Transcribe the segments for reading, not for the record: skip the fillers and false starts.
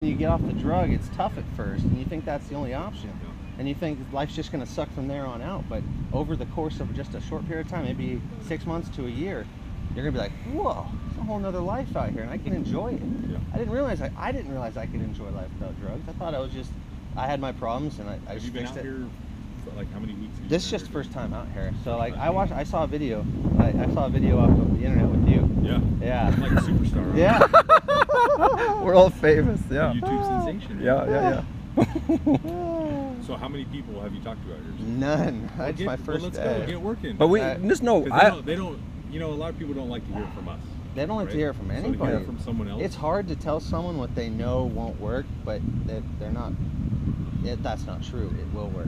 You get off the drug, it's tough at first, and you think that's the only option. And you think life's just going to suck from there on out. But over the course of just a short period of time, maybe 6 months to a year, you're going to be like, whoa, there's a whole nother life out here, and I can enjoy it. Yeah. I didn't realize I could enjoy life without drugs. I thought I had my problems, and I Have you been out here for like how many weeks? This is just the first time out here. So like I saw a video. I saw a video off of the internet with you. Yeah. Yeah. I'm like a superstar. Yeah. World famous. Yeah. A YouTube sensation. Yeah. So how many people have you talked to out here? None. It's my first let's day. go. Get working. But we just know they don't. You know, a lot of people don't like to hear it from us. They don't like to hear it from anybody. So to hear it from someone else. It's hard to tell someone what they know won't work, but they're not. That's not true. It will work.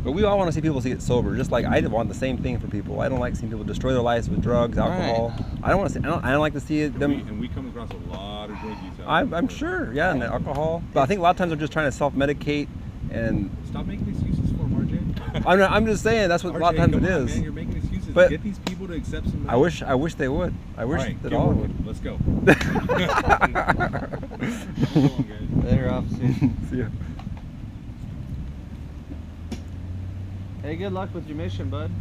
But we all want to see people get sober. Just like I want the same thing for people. I don't like seeing people destroy their lives with drugs, alcohol. Right. I don't want to see. I don't like to see them. And we come across a lot of drug use. I'm sure. Yeah, and the alcohol. But I think a lot of times they're just trying to self-medicate and. Stop making excuses for them, RJ. I'm just saying that's what RJ, a lot of times it on, is. Man, you're making excuses. But get these people to accept some. I wish they would. I wish right, that all would. Let's go. Later, officer. See ya. Hey, good luck with your mission, bud.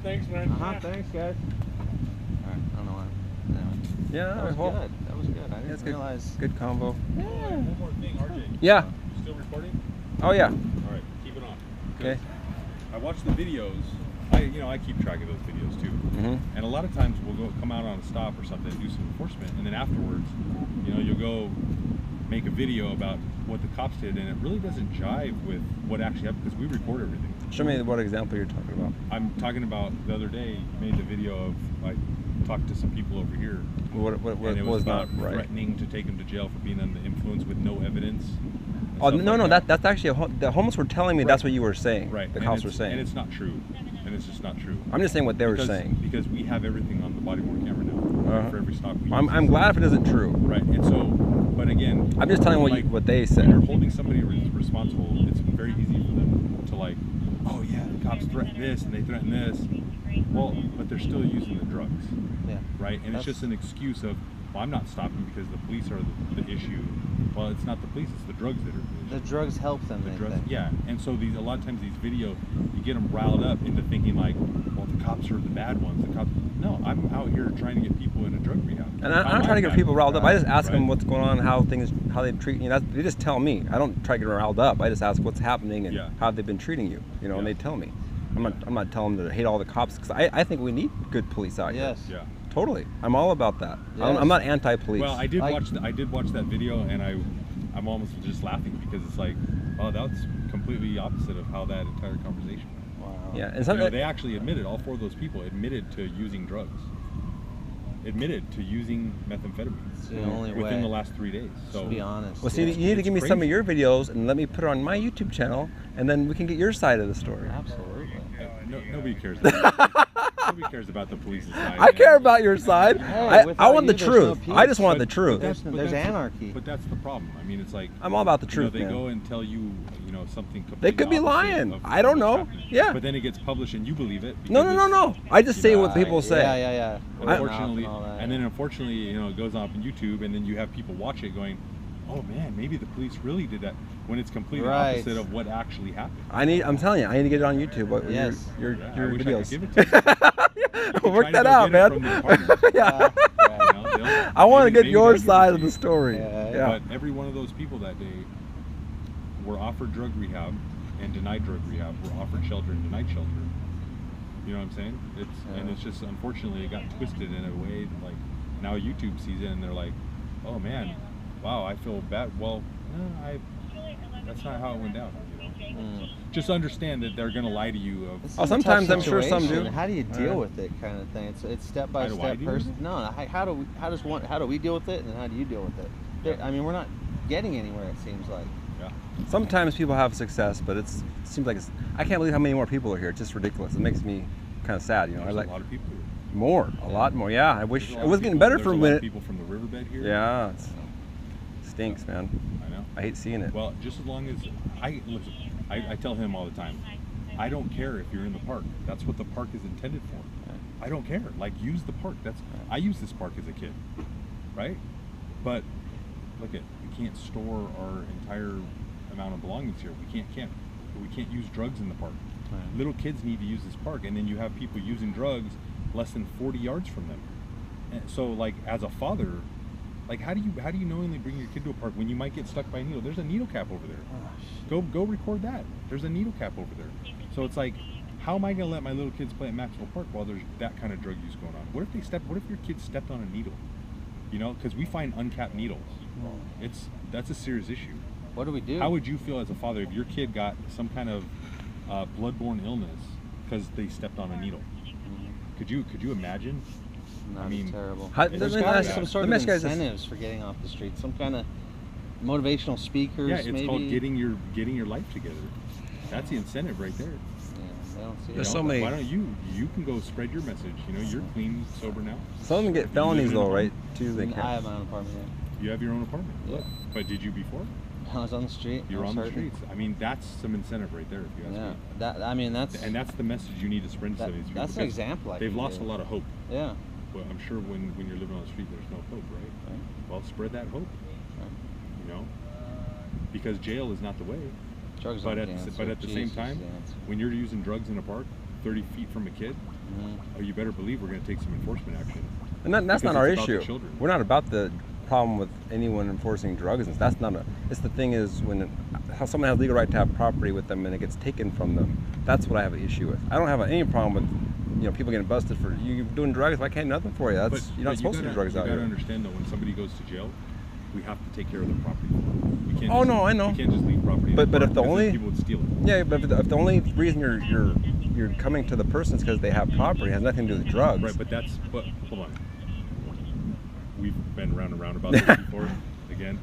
Thanks, man. Thanks, guys. All right, I don't know why. Anyway. Yeah, That was good. That was good. I didn't realize. Good combo. Yeah. One more thing, RJ. Yeah. You still recording? Oh yeah. All right, keep it on. Okay. I watch the videos. I keep track of those videos too. Mm-hmm. And a lot of times we'll come out on a stop or something and do some enforcement, and then afterwards, you'll go make a video about what the cops did, and it really doesn't jive with what actually happened because we record everything. Show me what example you're talking about. I'm talking about the other day. Made the video of talked to some people over here. What and it was about not right? threatening to take them to jail for being under the influence with no evidence. Oh no, that's actually the homeless were telling me that's what you were saying. Right. The cops were saying. And it's not true. And it's just not true. I'm just saying what they were saying. Because we have everything on the body worn camera now for every stop. I'm glad if it isn't true. Right. And so, but again, I'm just telling what they said. When you're holding somebody responsible, it's very easy for them to oh yeah, the cops threatened this and they threatened this. Well, but they're still using the drugs. Yeah. Right. And it's just an excuse of, well, I'm not stopping because the police are the issue. Well, it's not the police; it's the drugs that are the issue. The drugs help them. The drugs, yeah. And so a lot of times these videos, you get them riled up into thinking well, the cops are the bad ones. The cops. No, I'm out here trying to get people in a drug rehab. And I'm not trying to get people riled up. I just ask them what's going on, how they treat you. They just tell me. I don't try to get them riled up. I just ask what's happening and how they've been treating you. And they tell me. I'm not telling them to hate all the cops because I think we need good police out here. Yes. Yeah. Totally. I'm all about that. Yes. I'm not anti-police. Well, I did watch that video, and I'm almost just laughing because it's oh, that's completely opposite of how that entire conversation went. Wow. Yeah, and they actually admitted, all four of those people admitted to using drugs. Admitted to using methamphetamine within the last 3 days. So, to be honest. Well, see, you need to give me some of your videos and let me put it on my YouTube channel, and then we can get your side of the story. Absolutely. Nobody cares. Nobody cares about the police's side. I care about your side. Hey, I want the you, there's truth. no I just want the peace. truth. There's anarchy. But that's the problem. I mean, it's I'm all about the truth, they man. go and tell you, something completely They could be lying. I don't know. Yeah. But then it gets published and you believe it. No. I just say what people say. Yeah. Unfortunately, unfortunately, it goes off on YouTube, and then you have people watch it going, "Oh man, maybe the police really did that," when it's completely opposite of what actually happened. I'm telling you, I need to get it on YouTube. Yes. Your I wish videos. I could give it to you. Work that out, man. Yeah. I want to get your side of the story. Yeah. But every one of those people that day were offered drug rehab and denied drug rehab, were offered shelter and denied shelter. You know what I'm saying? And it's just, unfortunately, it got twisted in a way that, now YouTube sees it and they're like, oh man, wow, I feel bad. Well, no, that's not how it went down. Just understand that they're going to lie to you. Sometimes I'm sure some do. How do you deal with it, kind of thing? It's step by step person. No, how do we deal with it, and how do you deal with it? I mean, we're not getting anywhere. It seems like. Yeah. Sometimes people have success, but it seems like I can't believe how many more people are here. It's just ridiculous. It makes me kind of sad. There's a lot of people here. A lot more. Yeah, I wish it was getting better for a minute. There's a lot of people from the riverbed here. Yeah, it stinks, man. I know. I hate seeing it. Well, just as long as I tell him all the time, I don't care if you're in the park. That's what the park is intended for. I don't care. Use the park. I used this park as a kid, right? But look at can't store our entire amount of belongings here. We can't use drugs in the park. Right. Little kids need to use this park, and then you have people using drugs less than 40 yards from them. And so, like, as a father, like, how do you knowingly bring your kid to a park when you might get stuck by a needle? There's a needle cap over there. Go record that. There's a needle cap over there. So it's like, how am I going to let my little kids play at Maxwell Park while there's that kind of drug use going on? What if your kid stepped on a needle? You know, because we find uncapped needles. That's a serious issue. What do we do? How would you feel as a father if your kid got some kind of bloodborne illness because they stepped on a needle? Could you imagine? I mean, terrible. There's got to be some sort of incentives for getting off the street. Some kind of motivational speakers. Yeah, it's maybe. called getting your life together. That's the incentive right there. Yeah, I don't see There's it. so many. Why don't you can go spread your message? You know, you're clean, sober now. Some of them get felonies though, right? Too. They can't. I have my own apartment. Yeah. You have your own apartment. Yeah. But did you before? I was on the street. You were on the streets. I mean, that's some incentive right there, if you ask me. That's the message you need to spread to these people. That's an example. They've lost a lot of hope. Yeah. Well, I'm sure when you're living on the street, there's no hope, right? Well, spread that hope. Right. You know, because jail is not the way. Drugs but at the same time, when you're using drugs in a park, 30 feet from a kid, you better believe we're going to take some enforcement action. And that's not our issue. We're not about the problem with anyone enforcing drugs. That's not a. It's the thing is how someone has legal right to have property with them and it gets taken from them. That's what I have an issue with. I don't have any problem with people getting busted for you doing drugs. I can't do nothing for you. You're not supposed to do drugs out here. You got to understand though, when somebody goes to jail, we have to take care of the property. We can't I know. We can't just leave property. But if the only people would steal it. Yeah, but if the only reason you're coming to the person is because they have property, it has nothing to do with drugs. Right, but hold on. We've been round and round about this before. Again,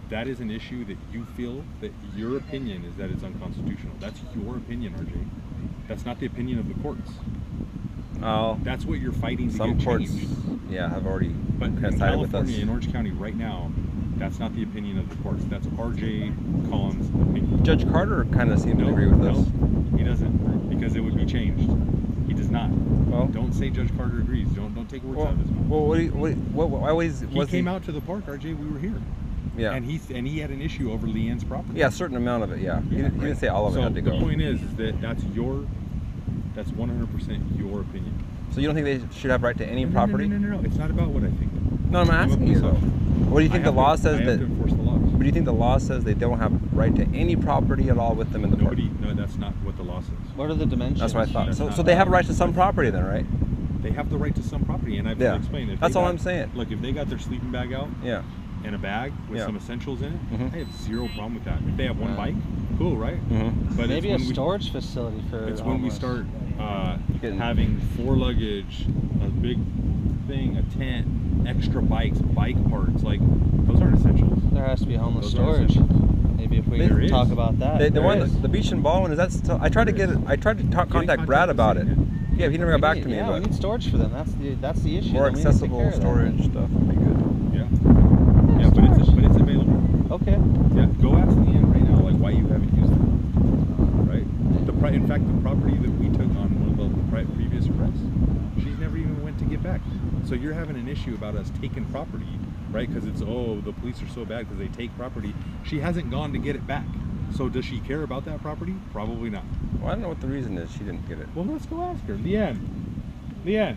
that is an issue that you feel that your opinion is that it's unconstitutional. That's your opinion, RJ. That's not the opinion of the courts. Oh, that's what you're fighting to some get courts, changed. Yeah, have already. But in California, in Orange County, right now, that's not the opinion of the courts. That's R.J. Collins' opinion. Judge Carter kind of seemed to agree with us. No, he doesn't, because it would be changed. He does not. Well, don't say Judge Carter agrees. Don't take words out of his mouth. Well, he came out to the park, RJ. We were here. Yeah. And he had an issue over Leanne's property. Yeah, a certain amount of it. Yeah. He didn't say all of it had to go. So the point is that that's 100% your opinion. So you don't think they should have right to any property? No. It's not about what I think. No, I'm asking you though. What do you think the law says that? I have to enforce the laws. But do you think the law says they don't have right to any property at all with them in the park? No, that's not what the law says. What are the dimensions? That's what I thought. So they have a right to some property then, right? They have the right to some property, and I've explained it. That's all I'm saying. Look, if they got their sleeping bag out, and a bag with some essentials in it, I have zero problem with that. If they have one bike, cool, right? But maybe a storage facility for. It's when we start having 4 luggage, a big thing, a tent, extra bikes, bike parts. Like those aren't essentials. There has to be homeless storage. Maybe if we talk about that. The beach and ball one is that. I tried to contact Brad about it. Yeah, he never got back to me. Yeah, we need storage for them. That's the issue. More accessible storage stuff would be good. Yeah, but it's available. Okay. Yeah, go ask Leanne right now, like why you haven't used it. Right. In fact, the property that we took on one of the previous arrests, she's never even went to get back. So you're having an issue about us taking property, right? Because it's the police are so bad because they take property. She hasn't gone to get it back. So does she care about that property? Probably not. Well, I don't know what the reason is. She didn't get it. Well, let's go ask her. Leanne,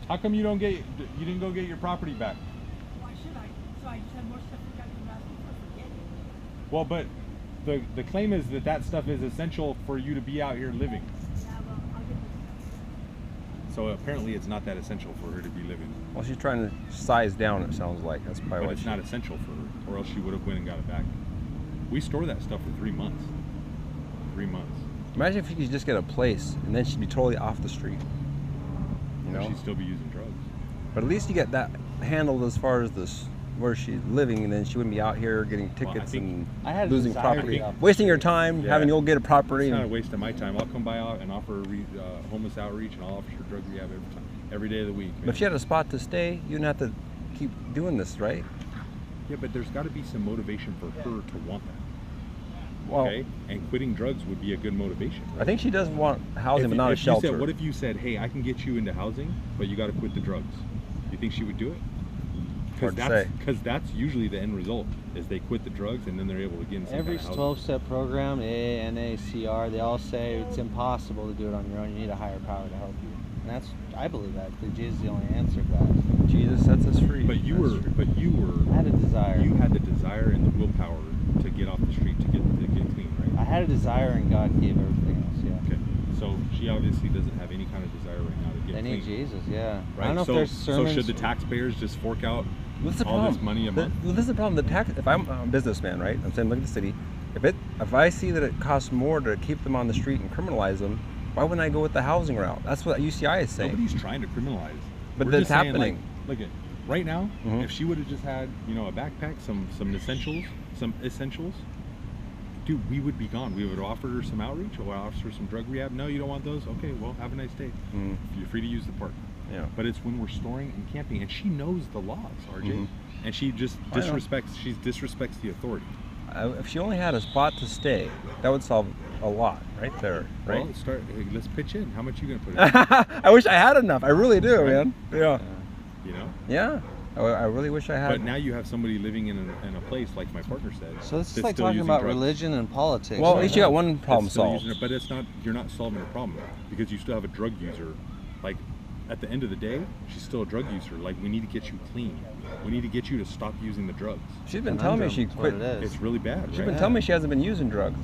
how come you didn't go get your property back? Why should I? So I just have more stuff to ask me for forgetting. Well, but the claim is that stuff is essential for you to be out here living. Yeah, well, I'll get this stuff. So apparently it's not that essential for her to be living. Well, she's trying to size down, it sounds like. That's probably But it's not essential for her, or else she would have went and got it back. We store that stuff for 3 months. 3 months. Imagine if you could just get a place, and then she'd be totally off the street. You know? She'd still be using drugs. But at least you get that handled as far as where she's living, and then she wouldn't be out here getting tickets and losing property. Wasting your time, having to go get a property. It's not a waste of my time. I'll come by out and offer homeless outreach, and I'll offer her drug rehab every day of the week. But if she had a spot to stay, you wouldn't have to keep doing this, right? Yeah, but there's got to be some motivation for her to want that. Well, okay, and quitting drugs would be a good motivation. Right? I think she does want housing, but not a shelter. What if you said, "Hey, I can get you into housing, but you got to quit the drugs"? You think she would do it? hard to say. Because that's usually the end result, is they quit the drugs and then they're able to get in some Every kind of housing. 12-step program, AA, NA, CR, they all say it's impossible to do it on your own. You need a higher power to help you. And that's, I believe that. Jesus is the only answer to that. Jesus sets us free. But you were, I had a desire. You had the desire and the willpower to get off the street, to get clean, right? I had a desire, and God gave everything else. Yeah. Okay. So she obviously doesn't have any kind of desire right now to get They clean. need Jesus. Yeah. Right. I don't know so, if there's sermons. so should the taxpayers just fork out What's the all problem? this money a month? This is the problem. The tax. If I'm a businessman, right? I'm saying, look at the city. If I see that it costs more to keep them on the street and criminalize them, why wouldn't I go with the housing route? That's what UCI is saying. Nobody's trying to criminalize. But We're that's just saying, happening. Like, look at right now. Mhm. If she would have just had, you know, a backpack, some essentials, dude, we would be gone. We would offer her some outreach, or offer her some drug rehab. No, you don't want those? Okay, well, have a nice day. Mhm. You're free to use the park. Yeah. But it's when we're storing and camping, and she knows the laws, RJ, Mhm. and she just I know. disrespects. She disrespects the authority. If she only had a spot to stay, that would solve a lot right there, right? Well, let's pitch in. How much are you gonna put in? I wish I had enough. I really do, Right? man. Yeah. You know. Yeah. I really wish I had. But now you have somebody living in a place, like my partner said. So this is that's like still talking using about drugs. religion and politics. Well, at right least you now. got one problem That's still solved. using it, but it's not. You're not solving a problem because you still have a drug user. Like at the end of the day, she's still a drug user. Like we need to get you clean. We need to get you to stop using the drugs. She's been telling me she Conundrum is what quit. it is. It's really bad. She's right? been telling me she hasn't been using drugs.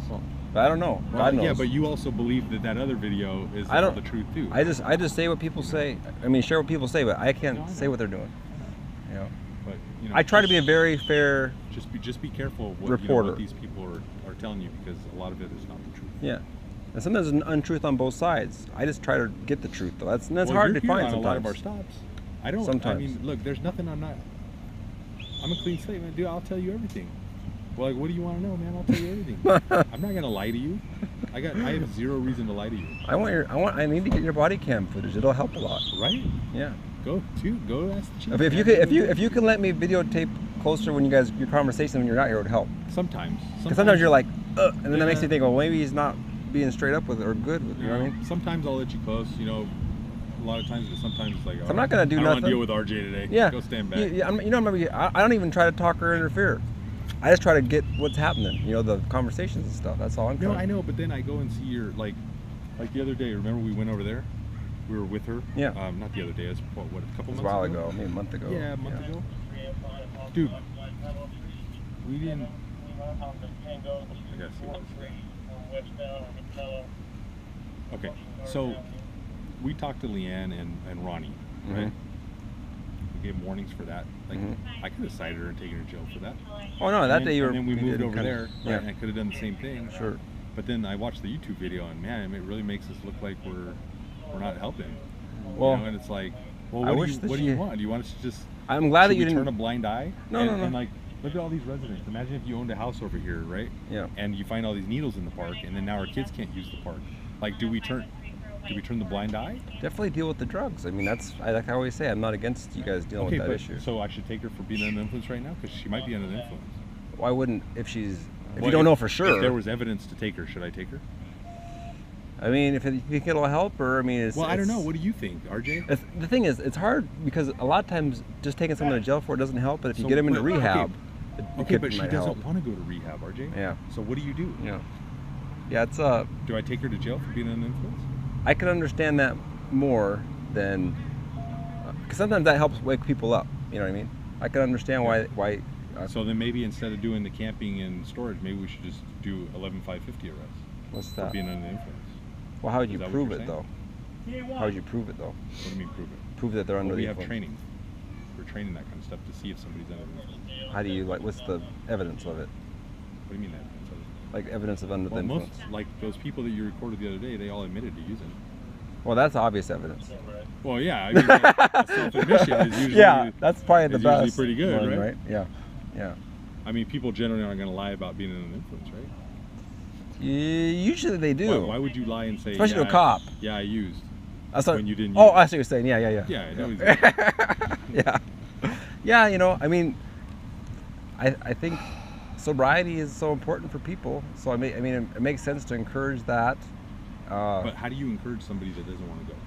But I don't know. Well, God knows. yeah, but you also believe that other video is I all don't- the truth too. I just say what people say. I mean, share what people say, but I can't No, I say know. what they're doing. You know. But, you know, I try to be a very fair. just be careful of what, reporter. what these people are telling you, because a lot of it is not the truth. Yeah. And sometimes there's an untruth on both sides. I just try to get the truth, though. That's Well, hard you're to here find on a lot of our sometimes. stops. I don't. Sometimes. I mean, look, there's nothing I'm not. I'm a clean slate, man. Dude, I'll tell you everything. Well, like, what do you want to know, man? I'll tell you everything. I'm not gonna lie to you. I have zero reason to lie to you. I need to get your body cam footage. It'll help a lot. Right? Yeah. Go ask the chief. If you man. could, if you can let me videotape closer when your conversation when you're not here, it would help. Sometimes. Because sometimes you're like, and then that makes you think, well, maybe he's not being straight up with it or good with it. You know what I mean? Sometimes I'll let you close. You know, a lot of times, but sometimes it's like, I'm not gonna do I don't nothing. want to deal with RJ today. Yeah. Go stand back. I don't even try to talk or interfere. I just try to get what's happening. You know, the conversations and stuff. That's all I'm No, trying. I know, but then I go and see your like the other day. Remember we went over there? We were with her. Yeah. Not the other day. It was what a couple It was months a while ago. ago, maybe a month ago. Yeah, a month ago. Dude, we didn't. I gotta see what this is. Okay, so we talked to Leanne and Ronnie, right? Mhm. We gave warnings for that. Like, Mhm. I could have cited her and taken her to jail for that. Oh no, that And day you were. and then we you moved did over kinda- there, right, Yeah. and I could have done the same thing. Sure. But then I watched the YouTube video, and man, it really makes us look like we're not helping. Well, you know, and it's like, well, I what wish do that you she- want? Do you want us to just? I'm glad that should you we didn't. turn a blind eye. No, and, no, no. And like, look at all these residents. Imagine if you owned a house over here, right? Yeah. And you find all these needles in the park, and then now our kids can't use the park. Like, do we turn the blind eye? Definitely deal with the drugs. I mean, like I always say, I'm not against you guys dealing Okay, with that but issue. so I should take her for being under the influence right now, because she might be under the influence. Why wouldn't if she's if Well, you don't know for sure? If there was evidence to take her, should I take her? I mean, if you think it'll help her, I mean, it's. Well, I don't it's- know. What do you think, RJ? The thing is, it's hard because a lot of times just taking someone to jail for it doesn't help. But if you So, get them into but- rehab, it Okay, could- but she might doesn't help. want to go to rehab, RJ. Yeah. So what do you do? Yeah. Yeah, it's Do I take her to jail for being under the influence? I can understand that more than because sometimes that helps wake people up. You know what I mean? I can understand why. So then maybe instead of doing the camping and storage, maybe we should just do 11,550 arrests What's for that? being under the influence. Well, how would Is you that what prove you're it saying? though? How would you prove it though? What do you mean prove it? Prove that they're under Well, we the have influence. training. We're training that kind of stuff to see if somebody's under the influence. How do you what's the evidence of it? What do you mean that? Like evidence of under Well, the most, influence. like those people that you recorded the other day, they all admitted to using. Well, that's obvious evidence. Well, yeah, I mean, a self-admission is usually. Yeah, that's probably the is usually best. pretty good, one, right? Yeah, yeah. I mean, people generally aren't going to lie about being under the influence, right? Usually they do. Why would you lie and say? Especially to yeah, a cop. Yeah, I used. That's what, when you didn't Oh, use. I see what you're saying. Yeah, yeah, yeah. Yeah, I know he's Yeah. Yeah, you know, I mean, I think sobriety is so important for people. So I mean, it makes sense to encourage that. But how do you encourage somebody that doesn't want to go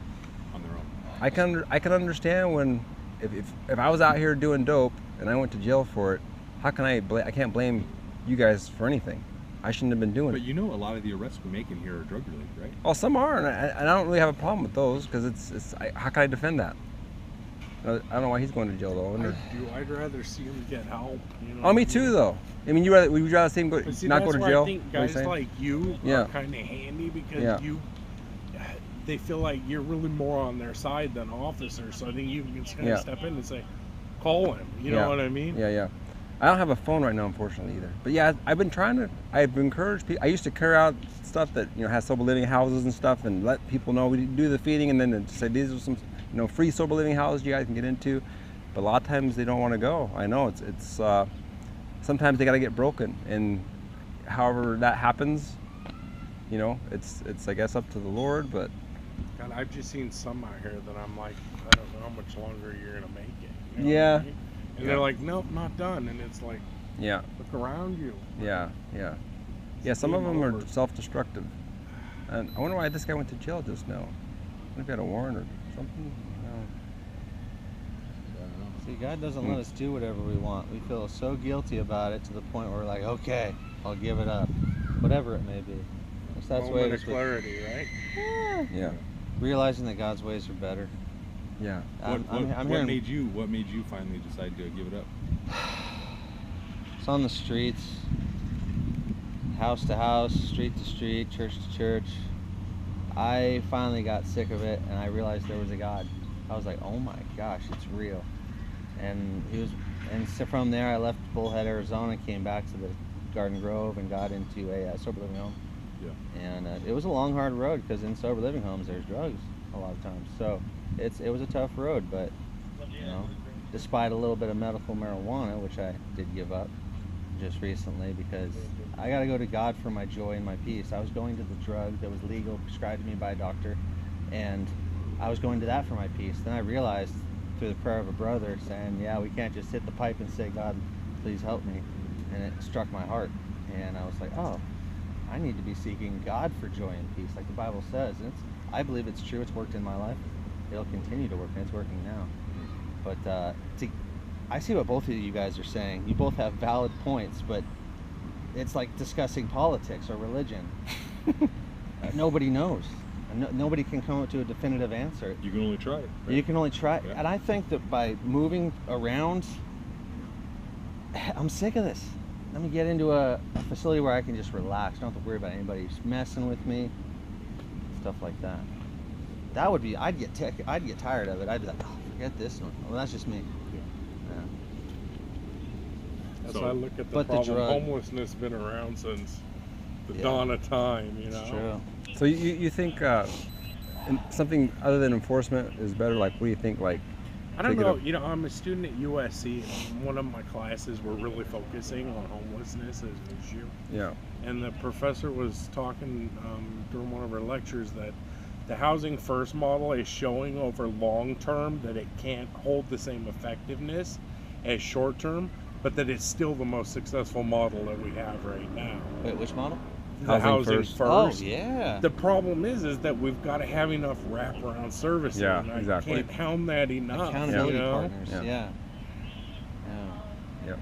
on their own? I can understand when if I was out here doing dope and I went to jail for it, how can I can't blame you guys for anything. I shouldn't have been doing But it. you know, a lot of the arrests we make in here are drug related, right? Well, some are, and I don't really have a problem with those because how can I defend that? I don't know why he's going to jail though. I'd rather see him get help. You know Oh, me what I too mean? though. I mean, would you rather see him But see, not go that's to where jail? I think What are you guys saying? like you Yeah. are kind of handy because Yeah. they feel like you're really more on their side than officers. So I think you can kind Yeah. of step in and say, call him. You Yeah. know what I mean? Yeah. I don't have a phone right now, unfortunately, either. But yeah, I've encouraged people. I used to carry out stuff that has sober living houses and stuff, and let people know we do the feeding, and then say these are some free sober living houses you guys can get into. But a lot of times they don't want to go. I know it's sometimes they got to get broken, and however that happens, it's I guess up to the Lord. But God, I've just seen some out here that I'm like, I don't know how much longer you're gonna make it. You know Yeah. what I mean? And they're like, nope, not done. And it's like, yeah, look around you. yeah. Some of them are self-destructive. And I wonder why this guy went to jail just now. Maybe he had a warrant or something. See, God doesn't let us do whatever we want. We feel so guilty about it to the point where we're like, okay, I'll give it up, whatever it may be. That's the way it Moment is of with clarity, right? Yeah. realizing that God's ways are better. Yeah. I'm what hearing made you finally decide to give it up? it's on the streets, house to house, street to street, church to church. I finally got sick of it, and I realized there was a God. I was like, oh my gosh, it's real. And so from there I left Bullhead, Arizona, came back to the Garden Grove, and got into a sober living home. Yeah. And it was a long, hard road, because in sober living homes there's drugs a lot of times. So it was a tough road, but despite a little bit of medical marijuana, which I did give up just recently, because I got to go to God for my joy and my peace. I was going to the drug that was legal, prescribed to me by a doctor, and I was going to that for my peace. Then I realized through the prayer of a brother saying, yeah, we can't just hit the pipe and say, God, please help me. And it struck my heart, and I was like, oh, I need to be seeking God for joy and peace, like the Bible says. And I believe it's true. It's worked in my life. It'll continue to work, and it's working now. But I see what both of you guys are saying. You both have valid points, but it's like discussing politics or religion. Nobody knows. Nobody can come up to a definitive answer. You can only try it. Right? You can only try. Yeah. And I think that by moving around, I'm sick of this. Let me get into a facility where I can just relax. Don't have to worry about anybody messing with me. Stuff like that. That would be, I'd get tired of it. I'd be like, oh, forget this one. Well, that's just me. Yeah. As So- I look at the But the problem, drug- homelessness been around since the Yeah. dawn of time, you know? It's true. So you think something other than enforcement is better? Like, what do you think? Like, I don't take it know. up? You know, I'm a student at USC, and one of my classes we're really focusing on homelessness as an issue. yeah, And the professor was talking during one of her lectures that the housing first model is showing over long term that it can't hold the same effectiveness as short term, but that it's still the most successful model that we have right now. Wait, which model? The Housing housing first. first. Oh, yeah. The problem is that we've got to have enough wraparound services. Yeah, and I exactly. can't hound that enough. Accountability you know? partners. Yeah. Yeah. yeah.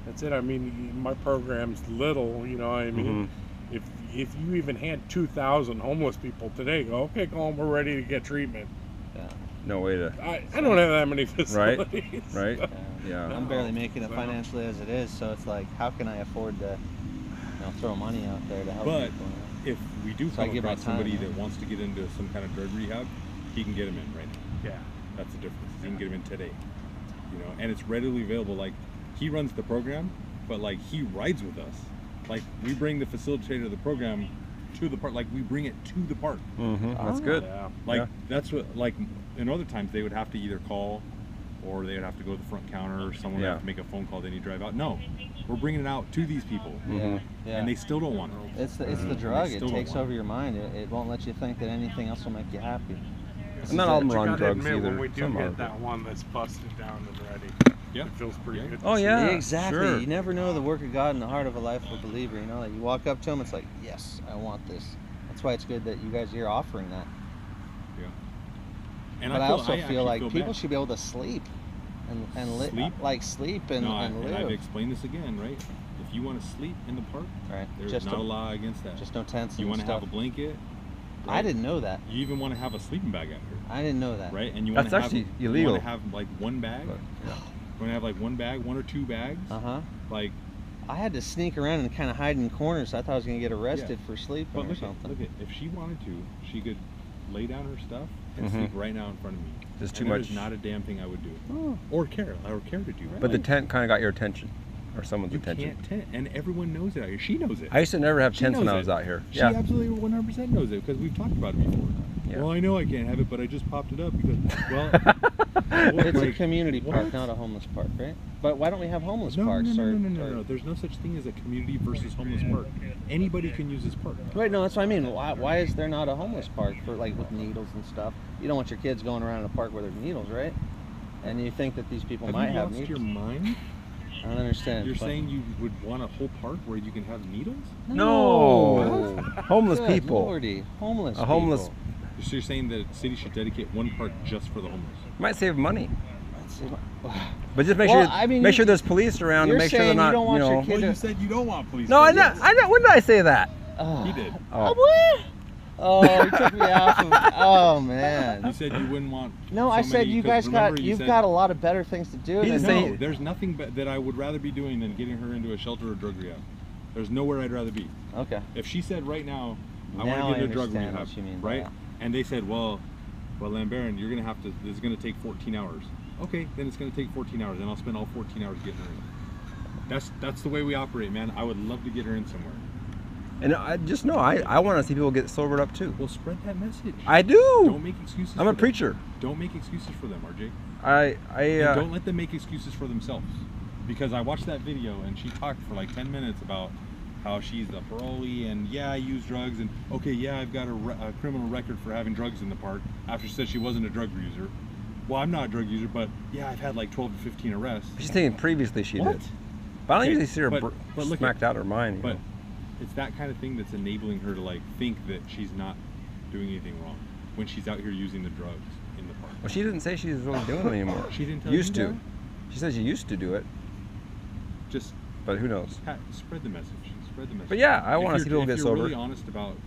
That's it. I mean, my program's little. You know what I mean? Mm-hmm. If you even had 2,000 homeless people today, go, okay, Colin, we're ready to get treatment. Yeah. No way to. I don't have that many facilities. Right. Yeah. Yeah. I'm barely making it So- financially as it is, so it's like, how can I afford to, throw money out there to help But people? if we do So I come give my across time, somebody yeah. that wants to get into some kind of drug rehab, he can get him in right now. Yeah. That's the difference. You can get him in today. And it's readily available. Like, he runs the program, but like, he rides with us. Like, we bring the facilitator of the program to the park. Like, we bring it to the park. Mm-hmm. That's Oh. good. Yeah. Like, Yeah. that's what, like, in other times they would have to either call or they would have to go to the front counter, or someone would Yeah. have to make a phone call, then you drive out. No, we're bringing it out to these people. Mhm. Yeah. And they still don't want it. It's the They drug. It still don't takes want over your mind. It won't let you think that anything else will make you happy. And not all of them But are you on gotta drugs admit, either. when we do Some are, get that one that's busted down and ready, Yeah. it feels pretty Yeah. good. Oh, to see. yeah. Exactly. sure. You never know the work of God in the heart of a life of a believer. Like, you walk up to him, it's like, yes, I want this. That's why it's good that you guys are here offering that. Yeah. And But I feel- also actually feel like people bad. should be able to sleep Sleep? Like sleep and and live. I've explained this again, right? If you want to sleep in the park, Right. there's not a law against that. Just no tents. You and want to stuff. have a blanket. Right? I didn't know that. You even want to have a sleeping bag out here. I didn't know that. Right? And you want That's to actually have illegal. You want to have like one bag. But, yeah. You want to have like one bag, 1 or 2 bags. Like. I had to sneak around and kind of hide in corners. So I thought I was going to get arrested for sleeping but or something. Look at, if she wanted to, she could lay down her stuff and sleep right now in front of me. There's too much. There's not a damn thing I would do, or care to do. Right? But the tent kind of got your attention, or someone's you attention. Can't tent, and everyone knows it out here. She knows it. I used to never have tents when I was out here. She absolutely 100% knows it because we've talked about it before. Yeah. Well, I know I can't have it, but I just popped it up because, well, it's a community park, not a homeless park, right? But why don't we have homeless parks? No. There's no such thing as a community versus homeless park. Anybody can use this park. Right, no, that's what I mean. Why is there not a homeless park for like with needles and stuff? You don't want your kids going around in a park where there's needles, right? And you think that these people might have needles. Have you lost your mind? I don't understand. You're saying you would want a whole park where you can have needles? No. Homeless Good people. Lordy. Homeless A homeless. people. So you're saying that the city should dedicate one park just for the homeless? Might save money. But But just make sure there's police around to make sure they're not. You don't want your kid Well, to... you said you don't want police. No, I know. When did I say that? He did. Oh. What? Oh, you took me off of... Oh, man. You said you wouldn't want... No, I said you guys you've got a lot of better things to do. No, there's nothing that I would rather be doing than getting her into a shelter or drug rehab. There's nowhere I'd rather be. Okay. If she said right now, I want to get into a drug rehab, right? And they said, well, Lambaron, you're gonna have to. This is gonna take 14 hours. Okay, then it's gonna take 14 hours, and I'll spend all 14 hours getting her in. That's the way we operate, man. I would love to get her in somewhere. And I just know I want to see people get sobered up too. Well, spread that message. I do. Don't make excuses. I'm a preacher. Don't make excuses for them, RJ. And don't let them make excuses for themselves. Because I watched that video and she talked for like 10 minutes about how she's a parolee and yeah, I use drugs and okay, yeah, I've got a criminal record for having drugs in the park after she said she wasn't a drug user. Well, I'm not a drug user, but yeah, I've had like 12 to 15 arrests. She's thinking previously she did. But I don't usually see her smacked out her mind. But it's that kind of thing that's enabling her to like think that she's not doing anything wrong when she's out here using the drugs in the park. Well, she didn't say she's really doing it anymore. She didn't tell used you to. that? She said she used to do it. But who knows? Spread the message. Spread the message. But yeah, I want to see people get sober. If you're really honest about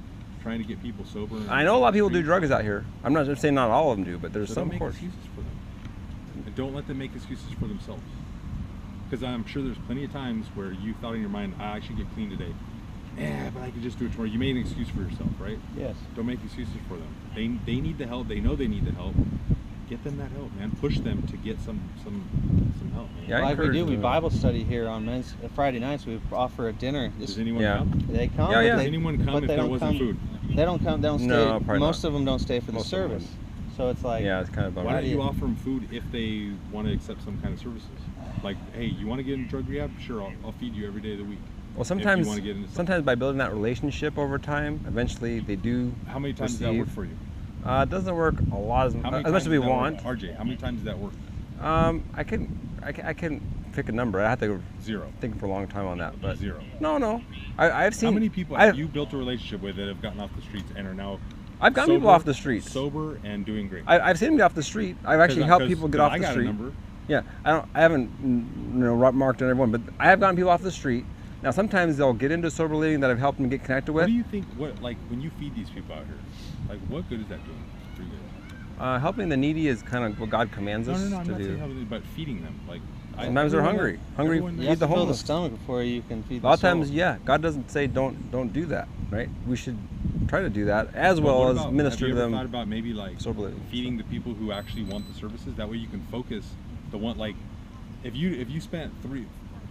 trying to get people sober. I know a lot of people do drugs out here. I'm not just saying not all of them do, but there's some, of course. Don't make excuses for them. And don't let them make excuses for themselves. Because I'm sure there's plenty of times where you thought in your mind, I should get clean today. Yeah, but I could just do it tomorrow. You made an excuse for yourself, right? Yes. Don't make excuses for them. They need the help. They know they need the help. Get them that help, man. Push them to get some help, man. Yeah, like we do, we Bible study here on Friday nights. We offer a dinner. Does anyone come? They come. Yeah. Does anyone come if there wasn't food? They don't come. They don't stay. No, most of them don't stay for the service. So it's like, yeah, it's kind of. Why don't you offer them food if they want to accept some kind of services? Like, hey, you want to get into drug rehab? Sure, I'll feed you every day of the week. Well, sometimes by building that relationship over time, eventually they do. How many times does that work for you? It doesn't work a lot as much as we want. RJ, how many times does that work? I can pick a number. I have to Zero. Think for a long time on that. But Zero. No. I've seen. How many people have you built a relationship with that have gotten off the streets and are now? I've gotten people off the streets. Sober and doing great. I've seen them get off the street. I've actually helped people get off the street. I got a number. Yeah, I haven't marked on everyone, but I have gotten people off the street. Now sometimes they'll get into sober living that I've helped them get connected with. What do you think? Like when you feed these people out here, like what good is that doing for you guys? Helping the needy is kind of what God commands us to do. No, I'm not saying helping, but feeding them. Like sometimes they're hungry. You have to fill the stomach before you can feed the soul. A lot of times, yeah, God doesn't say don't do that, right? We should try to do that as well as minister to them. Have you ever thought about maybe like feeding the people who actually want the services? That way you can focus the one, like if you spent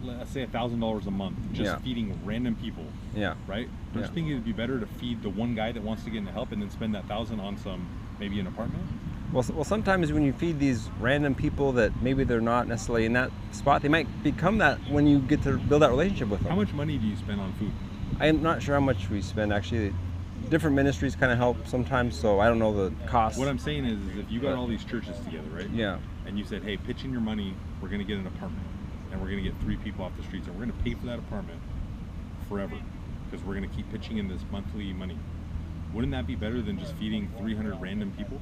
let's say $1,000 a month just feeding random people. Yeah. Right? Don't you think it'd be better to feed the one guy that wants to get into help and then spend that $1,000 on maybe an apartment? Well, sometimes when you feed these random people that maybe they're not necessarily in that spot, they might become that when you get to build that relationship with them. How much money do you spend on food? I'm not sure how much we spend actually. Different ministries kind of help sometimes, so I don't know the cost. What I'm saying is if you got all these churches together, right? Yeah. And you said, hey, pitch in your money, we're going to get an apartment, and we're going to get 3 people off the streets, and we're going to pay for that apartment forever, because we're going to keep pitching in this monthly money. Wouldn't that be better than just feeding 300 random people?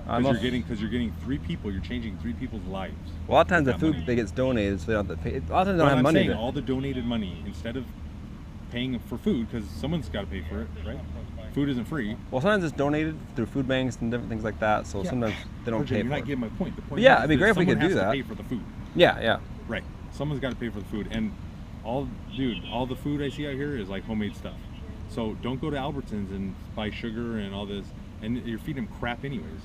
Because you're getting 3 people. You're changing 3 people's lives. Well, a lot of times the that food money. they gets donated, so they don't have to pay. A lot of times they But don't have I'm money. saying all the donated money, instead of paying for food, because someone's got to pay for it, right? Food isn't free. Well, sometimes it's donated through food banks and different things like that. So sometimes they don't RJ, pay you're for not it. getting my point. The point Yeah, is it'd be that great if we someone could do has to that. pay for the food. Yeah. Right. Someone's got to pay for the food, and all the food I see out here is like homemade stuff. So don't go to Albertsons and buy sugar and all this, and you're feeding them crap anyways.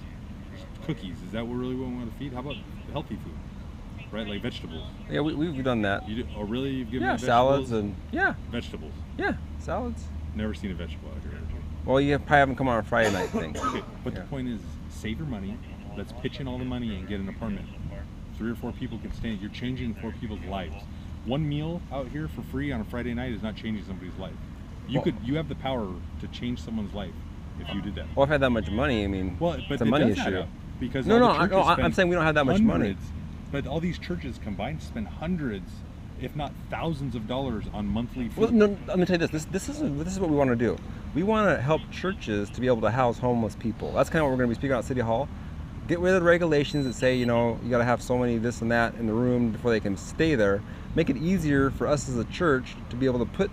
Cookies, is that what really we want to feed? How about healthy food, right? Like vegetables. Yeah, we've done that. You do, oh really? You've given Yeah, me vegetables? salads and Vegetables. yeah, salads. Never seen a vegetable out here. RJ. Well, you probably haven't come on a Friday night thing. Okay, but Yeah. the point is, save your money. Let's pitch in all the money and get an apartment. 3 or 4 people can stay. You're changing 4 people's lives. One meal out here for free on a Friday night is not changing somebody's life. You have the power to change someone's life if you did that. Well, if I had that much money, I mean, Well, but it's a it money does add issue. up, because No, all the churches I'm spend saying we don't have that much money. hundreds, But all these churches combined spend hundreds, if not thousands of dollars on monthly food. Well, no, let me tell you this. This is what we want to do. We want to help churches to be able to house homeless people. That's kind of what we're going to be speaking about at City Hall. Get rid of the regulations that say, you know, you got to have so many this and that in the room before they can stay there. Make it easier for us as a church to be able to put